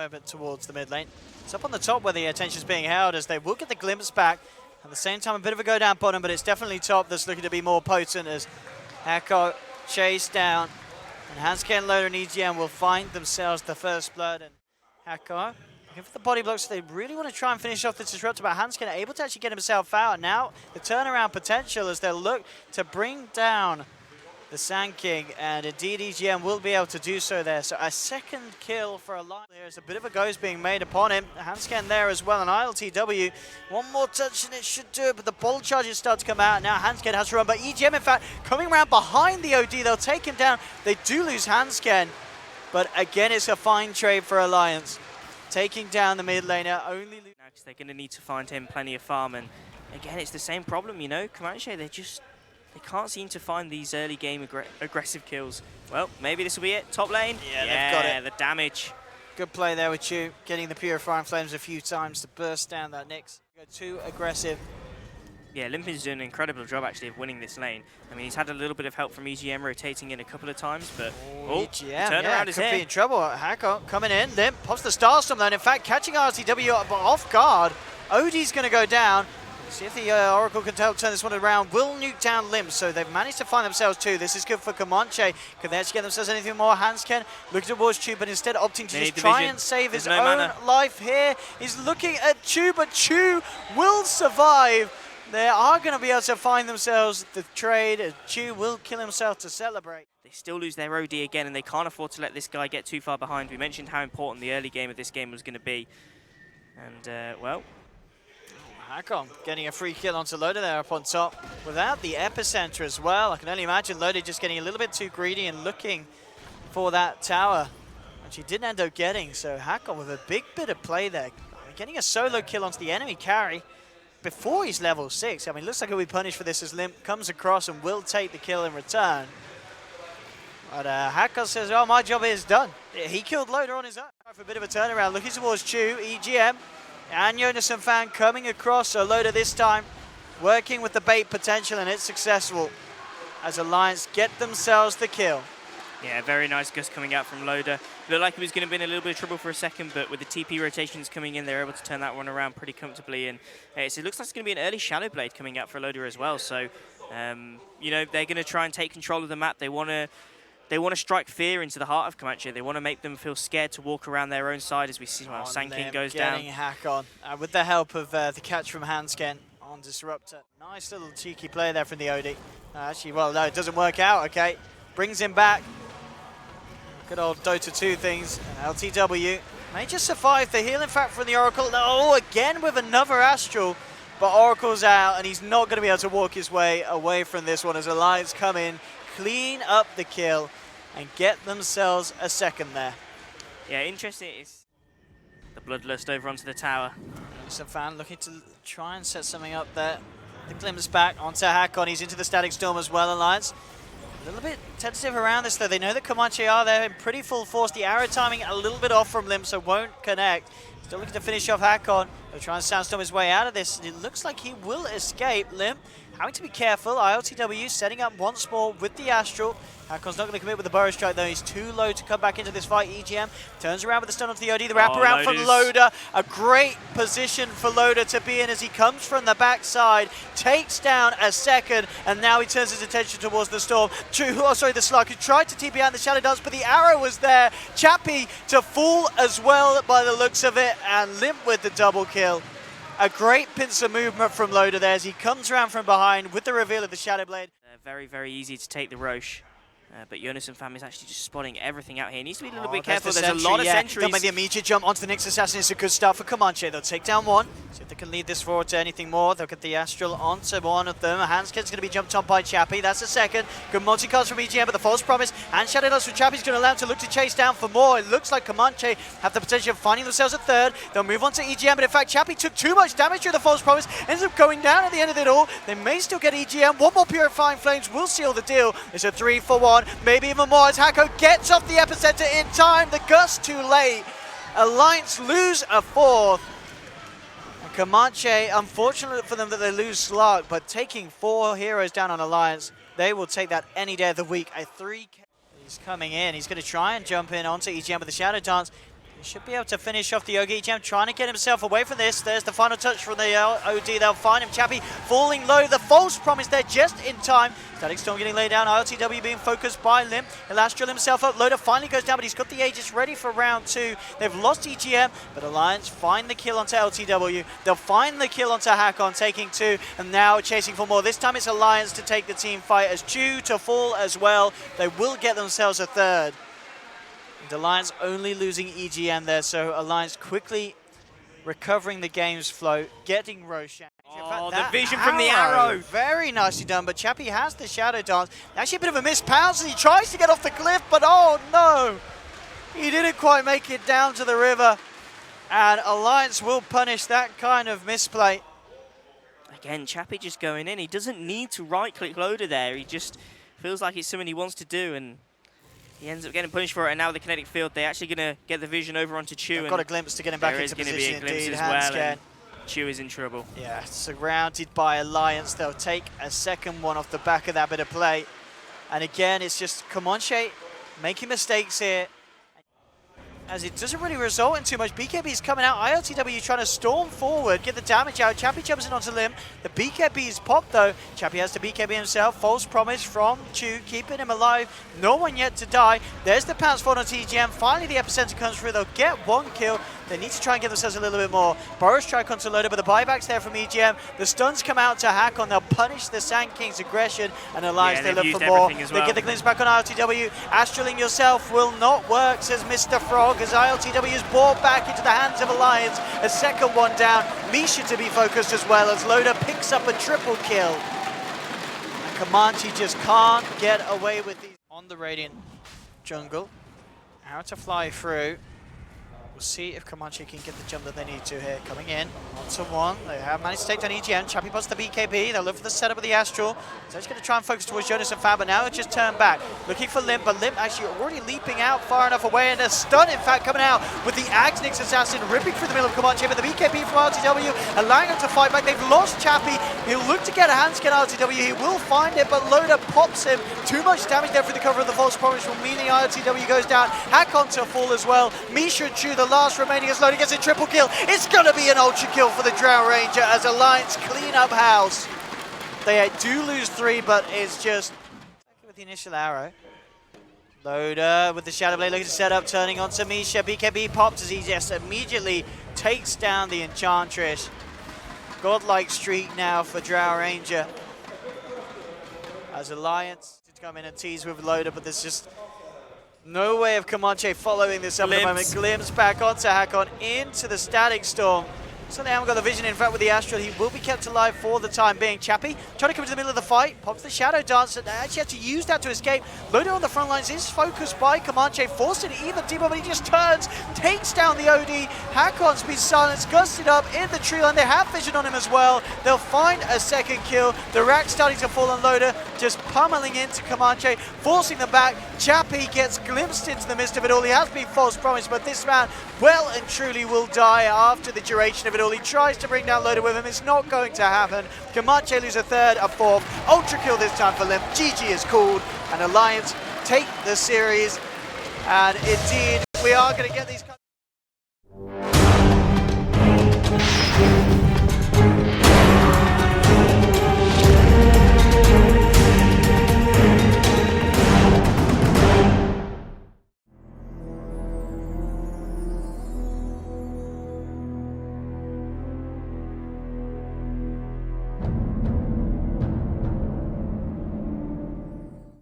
moment towards the mid lane. It's up on the top where the attention's being held as they will get the glimpse back. At the same time, a bit of a go down bottom, but it's definitely top that's looking to be more potent as Hako chased down. And Hansken.Loda and EGM will find themselves the first blood. And Hako looking for the body blocks. They really want to try and finish off this disruptor, but Hansken able to actually get himself out. Now the turnaround potential as they look to bring down the Sand King, and indeed EGM will be able to do so there. So a second kill for Alliance. There's a bit of a ghost being made upon him. Hansken there as well, and ILTW. One more touch and it should do it, but the bolt charges start to come out. Now Hansken has to run, but EGM in fact coming around behind the OD. They'll take him down. They do lose Hansken, but again it's a fine trade for Alliance. Taking down the mid laner, only because they're going to need to find him plenty of farm, and again it's the same problem, you know, Comanche, they can't seem to find these early game aggressive kills. Well, maybe this will be it. Top lane. Yeah, they've got it. The damage. Good play there with Chu, getting the Purifying Flames a few times to burst down that Nyx. Go too aggressive. Yeah, Limp is doing an incredible job actually of winning this lane. I mean, he's had a little bit of help from EGM rotating in a couple of times, but EGM, turnaround is could here. Be in trouble. Hako coming in. Limp pops the Starstorm though, and in fact catching RTW off guard. OD's going to go down. See if the Oracle can help turn this one around. Will nuke down Limp, so they've managed to find themselves two. This is good for Comanche. Can they actually get themselves anything more? Hansken looking towards Chu, but instead opting to just try and save his own life here. He's looking at Chu, but Chu will survive. They are going to be able to find themselves the trade, and Chu will kill himself to celebrate. They still lose their OD again, and they can't afford to let this guy get too far behind. We mentioned how important the early game of this game was going to be. And, well... Hako getting a free kill onto Loda there up on top without the epicenter as well. I can only imagine Loda just getting a little bit too greedy and looking for that tower, which he didn't end up getting. So Hako with a big bit of play there, getting a solo kill onto the enemy carry before he's level 6. I mean, looks like he'll be punished for this as Limp comes across and will take the kill in return. But Hako says, oh, my job is done. He killed Loda on his own. For a bit of a turnaround, looking towards Chu, EGM. And Jonas and Fan coming across, so Loda this time working with the bait potential, and it's successful as Alliance get themselves the kill. Yeah, very nice gust coming out from Loda. Looked like he was going to be in a little bit of trouble for a second, but with the TP rotations coming in, they're able to turn that one around pretty comfortably. And so it looks like it's going to be an early Shadow Blade coming out for Loda as well. So, you know, they're going to try and take control of the map. They want to strike fear into the heart of Comanche. They want to make them feel scared to walk around their own side as we see Sand King goes down. Getting hack on with the help of the catch from Hansken on Disruptor. Nice little cheeky play there from the OD. Actually, well, no, it doesn't work out, okay. Brings him back. Good old Dota 2 things. LTW may just survive the heal, in fact, from the Oracle. No, again with another Astral. But Oracle's out, and he's not going to be able to walk his way away from this one as Alliance come in, clean up the kill, and get themselves a second there. Yeah, interesting is the Bloodlust over onto the tower. Some fan looking to try and set something up there. The glimpse back onto Hakon. He's into the Static Storm as well, Alliance. A little bit tentative around this though. They know that Comanche are there in pretty full force. The arrow timing a little bit off from Limp, so won't connect. Still looking to finish off Hakon. They'll try and Sandstorm his way out of this. It looks like he will escape. Limp having to be careful. ILTW setting up once more with the Astral. Hakon's not going to commit with the Burrow Strike though. He's too low to come back into this fight. EGM turns around with the stun onto the OD. The wraparound from Loda. A great position for Loda to be in as he comes from the backside. Takes down a second, and now he turns his attention towards the Storm. The Slug, who tried to TP out the Shadow Dance, but the arrow was there. Chappie to fall as well by the looks of it, and Limp with the double kill. A great pincer movement from Loda there as he comes around from behind with the reveal of the Shadow Blade. Very, very easy to take the Roche. But Jonas and Fam is actually just spotting everything out here. He needs to be a little bit careful. There's a lot of sentries. They'll make the immediate jump onto the Nyx Assassin. It's a good start for Comanche. They'll take down one. See if they can lead this forward to anything more. They'll get the Astral onto one of them. Hansken's going to be jumped on by Chappie. That's a second. Good multicast from EGM, but the false promise. And Shadow Dance from Chappie's going to allow him to look to chase down for more. It looks like Comanche have the potential of finding themselves at third. They'll move on to EGM, but in fact, Chappie took too much damage through the false promise. Ends up going down at the end of it all. They may still get EGM. One more Purifying Flames will seal the deal. It's a 3-for-1, maybe even more as Hako gets off the epicenter in time. The gust too late. Alliance lose a fourth. And Comanche, unfortunate for them that they lose Slark, but taking 4 heroes down on Alliance, they will take that any day of the week. A 3K. He's coming in. He's going to try and jump in onto EGM with the Shadow Dance. He should be able to finish off the EGM, trying to get himself away from this. There's the final touch from the OD. They'll find him. Chappie falling low. The false promise there just in time. Static Storm getting laid down. ILTW being focused by Limp. Alliance.Limmp himself up. Loda finally goes down, but he's got the Aegis ready for round 2. They've lost EGM, but Alliance find the kill onto LTW. They'll find the kill onto Hakon, taking 2, and now chasing for more. This time it's Alliance to take the team fight as Chu to fall as well. They will get themselves a 3rd. And Alliance only losing EGM there, so Alliance quickly recovering the game's flow, getting Roshan. Oh, the vision from the arrow. Very nicely done, but Chappie has the Shadow Dance. Actually a bit of a missed pounce, and he tries to get off the cliff, but oh no! He didn't quite make it down to the river, and Alliance will punish that kind of misplay. Again, Chappie just going in. He doesn't need to right-click Loda there. He just feels like it's something he wants to do, and he ends up getting punished for it. And now the kinetic field, they're actually going to get the vision over onto Chu. They've got a glimpse to get him back into position. There is going to be a glimpse as well. Chu is in trouble. Yeah, surrounded by Alliance. They'll take a second one off the back of that bit of play. And again, it's just Comanche making mistakes here, as it doesn't really result in too much. BKB's coming out. ILTW trying to storm forward, get the damage out. Chappie jumps in onto Limp. The BKB is popped though. Chappie has to BKB himself. False promise from Chu, keeping him alive. No one yet to die. There's the pounce fall on TGM. Finally the epicenter comes through. They'll get 1 kill. They need to try and give themselves a little bit more. Boris try onto Loda, but the buyback's there from EGM. The stuns come out to Hakon. They'll punish the Sand King's aggression, and Alliance, they look for more. They get the glimpse back on ILTW. Astraling yourself will not work, says Mr. Frog, as ILTW is brought back into the hands of Alliance. A second one down. Misha to be focused as well, as Loda picks up a triple kill. And Comanche just can't get away with these. On the Radiant jungle. Out to fly through. We'll see if Comanche can get the jump that they need to here. Coming in, 1-to-1. They have managed to take down EGM. Chappie busts the BKB. They'll look for the setup of the Astral. So he's going to try and focus towards Jonas and Fab, but now it's just turned back. Looking for Limp, but Limp actually already leaping out far enough away, and a stun, in fact, coming out with the Agnix Assassin ripping through the middle of Comanche, but the BKB from RTW allowing him to fight back. They've lost Chappie. He'll look to get a hand scan RTW. He will find it, but Loda pops him. Too much damage there for the cover of the false promise, meaning RTW goes down. Hakon to fall as well. Misha and Chu, the last remaining, as Loda gets a triple kill. It's going to be an ultra kill for the Drow Ranger as Alliance clean up house. They do lose 3, but it's just with the initial arrow. Loda with the Shadow Blade looking to set up, turning onto Misha. BKB pops as he just immediately takes down the Enchantress. Godlike streak now for Drow Ranger, as Alliance to come in and tease with Loda, but there's just no way of Comanche following this up at the moment. Glimpse back onto Hakon into the Static Storm. So they haven't got the vision. In fact, with the Astral, he will be kept alive for the time being. Chappie trying to come into the middle of the fight, pops the Shadow Dance, and actually had to use that to escape. Loda on the front lines is focused by Comanche, forced it even deeper, but he just turns, takes down the OD. Hakon's been silenced, gusted up in the tree line. They have vision on him as well. They'll find a second kill. The rack starting to fall on Loda, just pummeling into Comanche, forcing them back. Chappie gets glimpsed into the midst of it all. He has been false promised, but this man well and truly will die after the duration of it all. He tries to bring down Loda with him. It's not going to happen. Comanche lose a 3rd, a 4th. Ultra kill this time for Limp. GG is called, and Alliance take the series. And indeed, we are going to get these...